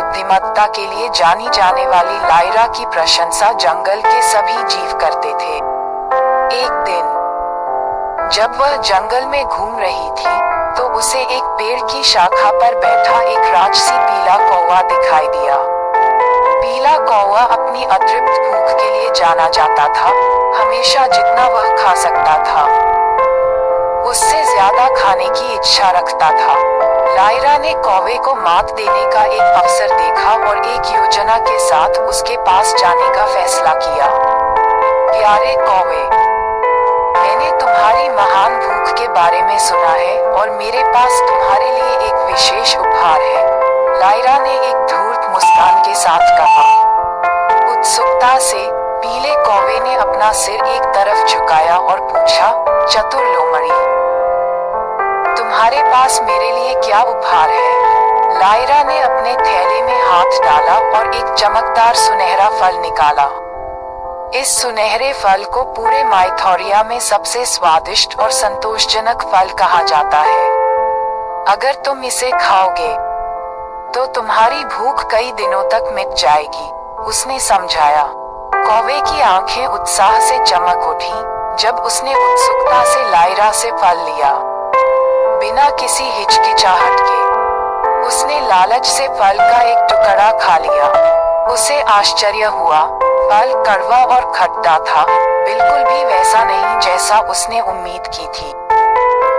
बुद्धिमत्ता के लिए जानी जाने वाली लायरा की प्रशंसा जंगल के सभी जीव करते थे। एक दिन जब वह जंगल में घूम रही थी तो उसे एक पेड़ की शाखा पर बैठा एक राजसी पीला कौवा दिखाई दिया। पीला कौवा अपनी अतृप्त भूख के लिए जाना जाता था, हमेशा जितना वह खा सकता था उससे ज्यादा खाने की इच्छा रखता था। लायरा ने कौवे को मात देने का एक अवसर देखा और एक योजना के साथ उसके पास जाने का फैसला किया। प्यारे कौवे, मैंने तुम्हारी महान भूख के बारे में सुना है और मेरे पास तुम्हारे लिए एक विशेष उपहार है, लायरा ने एक धूर्त मुस्कान के साथ कहा। उत्सुकता से पीले कौवे ने अपना सिर एक तरफ झुकाया और पूछा, चतुर लोमड़ी, तुम्हारे पास मेरे लिए क्या उपहार है? लायरा ने अपने थैले में हाथ डाला और एक चमकदार सुनहरा फल निकाला। इस सुनहरे फल को पूरे माइथोरिया में सबसे स्वादिष्ट और संतोषजनक फल कहा जाता है। अगर तुम इसे खाओगे तो तुम्हारी भूख कई दिनों तक मिट जाएगी, उसने समझाया। कौवे की आंखें उत्साह से चमक उठी जब उसने उत्सुकता से लायरा से फल लिया। बिना किसी हिचकिचाहट के उसने लालच से फल का एक टुकड़ा खा लिया। उसे आश्चर्य हुआ, फल कड़वा और खट्टा था, बिल्कुल भी वैसा नहीं जैसा उसने उम्मीद की थी।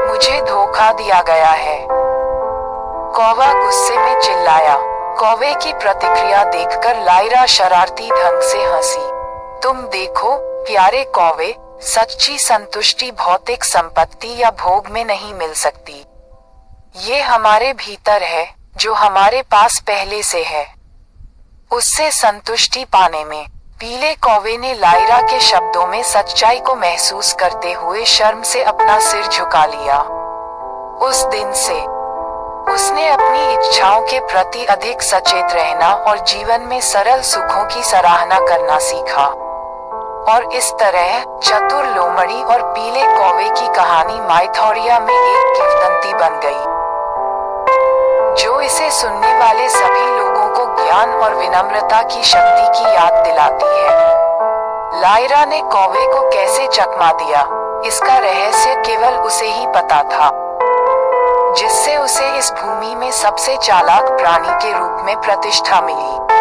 मुझे धोखा दिया गया है, कौवा गुस्से में चिल्लाया। कौवे की प्रतिक्रिया देखकर लायरा शरारती ढंग से हंसी। तुम देखो प्यारे कौवे, सच्ची संतुष्टि भौतिक संपत्ति या भोग में नहीं मिल सकती। ये हमारे भीतर है, जो हमारे पास पहले से है। उससे संतुष्टि पाने में पीले कौवे ने लायरा के शब्दों में सच्चाई को महसूस करते हुए शर्म से अपना सिर झुका लिया। उस दिन से उसने अपनी इच्छाओं के प्रति अधिक सचेत रहना और जीवन में सरल सुखों की सराहना करना सीखा। और इस तरह चतुर लोमड़ी और पीले कौवे की कहानी माइथोरिया में एक किंवदंती बन गई, जो इसे सुनने वाले सभी लोगों को ज्ञान और विनम्रता की शक्ति की याद दिलाती है। लायरा ने कौवे को कैसे चकमा दिया, इसका रहस्य केवल उसे ही पता था, जिससे उसे इस भूमि में सबसे चालाक प्राणी के रूप में प्रतिष्ठा मिली।